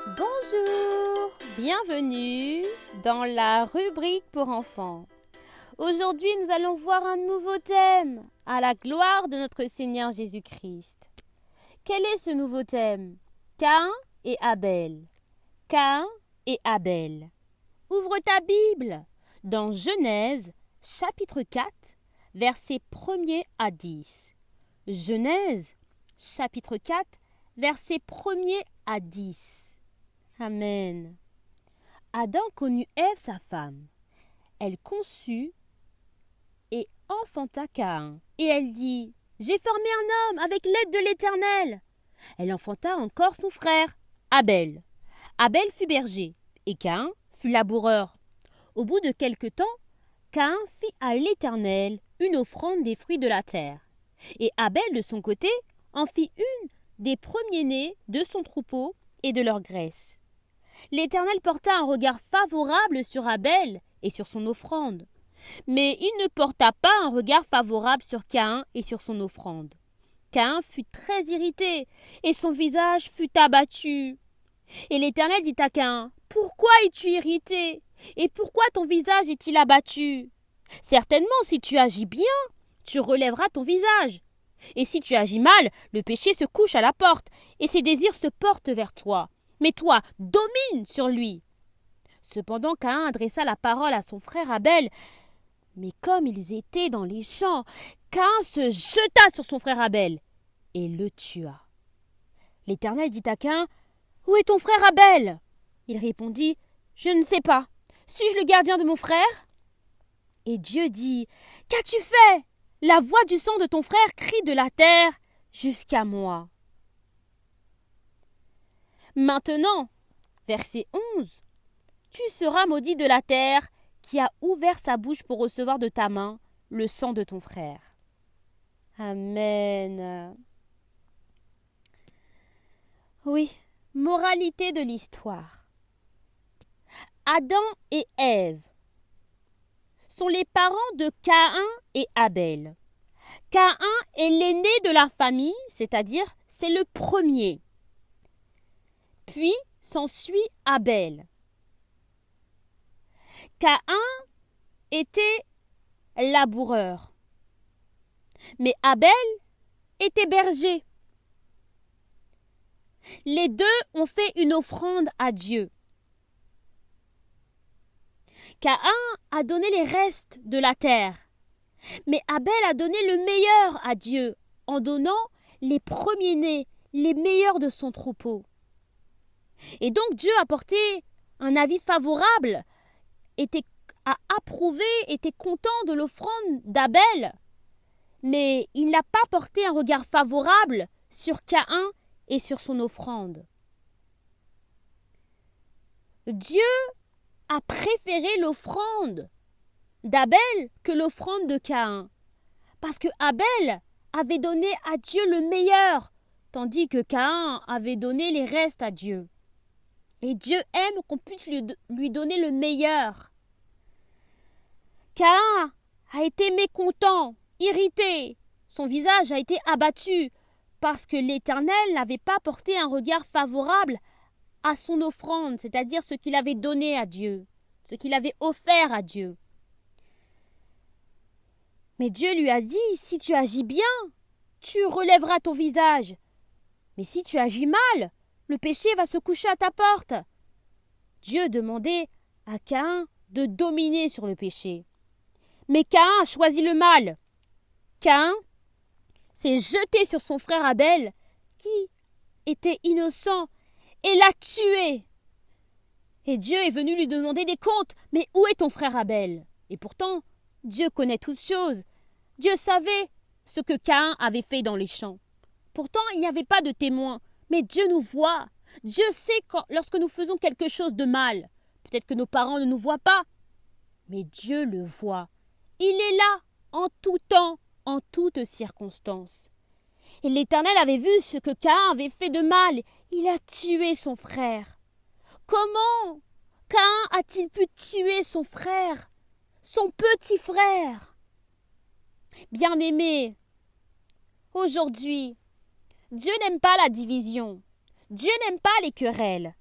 Bonjour, bienvenue dans la rubrique pour enfants. Aujourd'hui, nous allons voir un nouveau thème, à la gloire de notre Seigneur Jésus-Christ. Quel est ce nouveau thème? Caïn et Abel. Caïn et Abel. Ouvre ta Bible dans Genèse, chapitre 4, versets 1er à 10. Genèse, chapitre 4, versets 1er à 10. Amen. Adam connut Ève, sa femme. Elle conçut et enfanta Caïn. Et elle dit, « J'ai formé un homme avec l'aide de l'Éternel. » Elle enfanta encore son frère, Abel. Abel fut berger, et Caïn fut laboureur. Au bout de quelque temps, Caïn fit à l'Éternel une offrande des fruits de la terre. Et Abel, de son côté, en fit une des premiers-nés de son troupeau et de leur graisse. L'Éternel porta un regard favorable sur Abel et sur son offrande, mais il ne porta pas un regard favorable sur Caïn et sur son offrande. Caïn fut très irrité, et son visage fut abattu. Et l'Éternel dit à Caïn, « Pourquoi es-tu irrité? Et pourquoi ton visage est-il abattu? Certainement, si tu agis bien, tu relèveras ton visage. Et si tu agis mal, le péché se couche à la porte, et ses désirs se portent vers toi. Mais toi, domine sur lui. » Cependant, Caïn adressa la parole à son frère Abel. Mais comme ils étaient dans les champs, Caïn se jeta sur son frère Abel et le tua. L'Éternel dit à Caïn, « Où est ton frère Abel ?» Il répondit, « Je ne sais pas. Suis-je le gardien de mon frère ?» Et Dieu dit, « Qu'as-tu fait? La voix du sang de ton frère crie de la terre jusqu'à moi. » Maintenant, verset 11, « Tu seras maudit de la terre qui a ouvert sa bouche pour recevoir de ta main le sang de ton frère. » Amen. Oui, moralité de l'histoire. Adam et Ève sont les parents de Caïn et Abel. Caïn est l'aîné de la famille, c'est-à-dire c'est le premier. Puis s'ensuit Abel. Caïn était laboureur, mais Abel était berger. Les deux ont fait une offrande à Dieu. Caïn a donné les restes de la terre, mais Abel a donné le meilleur à Dieu en donnant les premiers-nés, les meilleurs de son troupeau. Et donc Dieu a porté un avis favorable, a approuvé, était content de l'offrande d'Abel, mais il n'a pas porté un regard favorable sur Caïn et sur son offrande. Dieu a préféré l'offrande d'Abel que l'offrande de Caïn, parce que Abel avait donné à Dieu le meilleur, tandis que Caïn avait donné les restes à Dieu. Et Dieu aime qu'on puisse lui donner le meilleur. Caïn a été mécontent, irrité. Son visage a été abattu parce que l'Éternel n'avait pas porté un regard favorable à son offrande, c'est-à-dire ce qu'il avait donné à Dieu, ce qu'il avait offert à Dieu. Mais Dieu lui a dit, si tu agis bien, tu relèveras ton visage. Mais si tu agis mal, le péché va se coucher à ta porte. Dieu demandait à Caïn de dominer sur le péché. Mais Caïn a choisi le mal. Caïn s'est jeté sur son frère Abel, qui était innocent, et l'a tué. Et Dieu est venu lui demander des comptes. Mais où est ton frère Abel? Et pourtant, Dieu connaît toutes choses. Dieu savait ce que Caïn avait fait dans les champs. Pourtant, il n'y avait pas de témoin. Mais Dieu nous voit. Dieu sait lorsque nous faisons quelque chose de mal. Peut-être que nos parents ne nous voient pas. Mais Dieu le voit. Il est là, en tout temps, en toutes circonstances. Et l'Éternel avait vu ce que Caïn avait fait de mal. Il a tué son frère. Comment Caïn a-t-il pu tuer son frère, son petit frère? Bien-aimés, aujourd'hui, Dieu n'aime pas la division. Dieu n'aime pas les querelles.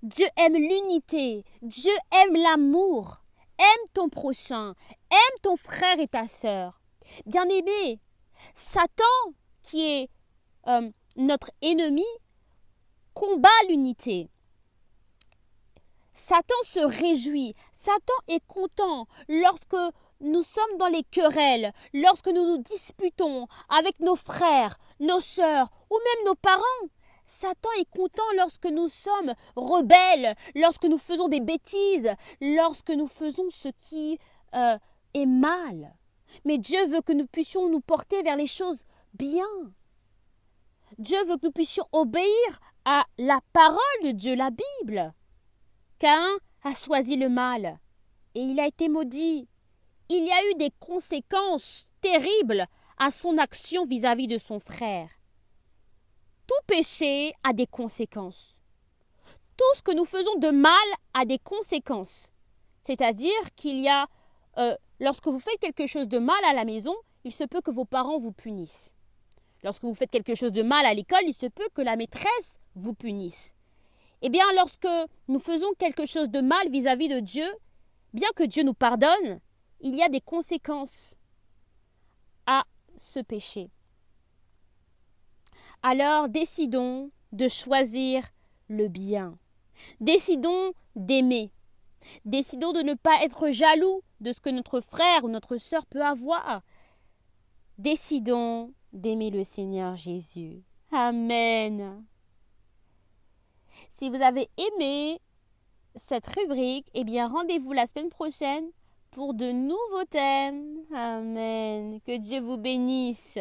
Dieu aime l'unité. Dieu aime l'amour. Aime ton prochain. Aime ton frère et ta sœur. Bien-aimé, Satan, qui est notre ennemi, combat l'unité. Satan se réjouit. Satan est content lorsque nous sommes dans les querelles, lorsque nous nous disputons avec nos frères, nos sœurs ou même nos parents. Satan est content lorsque nous sommes rebelles, lorsque nous faisons des bêtises, lorsque nous faisons ce qui est mal. Mais Dieu veut que nous puissions nous porter vers les choses bien. Dieu veut que nous puissions obéir à la parole de Dieu, la Bible. Caïn a choisi le mal et il a été maudit. Il y a eu des conséquences terribles à son action vis-à-vis de son frère. Tout péché a des conséquences. Tout ce que nous faisons de mal a des conséquences. C'est-à-dire qu'il y a, lorsque vous faites quelque chose de mal à la maison, il se peut que vos parents vous punissent. Lorsque vous faites quelque chose de mal à l'école, il se peut que la maîtresse vous punisse. Eh bien, lorsque nous faisons quelque chose de mal vis-à-vis de Dieu, bien que Dieu nous pardonne, il y a des conséquences à ce péché. Alors, décidons de choisir le bien. Décidons d'aimer. Décidons de ne pas être jaloux de ce que notre frère ou notre sœur peut avoir. Décidons d'aimer le Seigneur Jésus. Amen. Si vous avez aimé cette rubrique, eh bien rendez-vous la semaine prochaine pour de nouveaux thèmes. Amen. Que Dieu vous bénisse.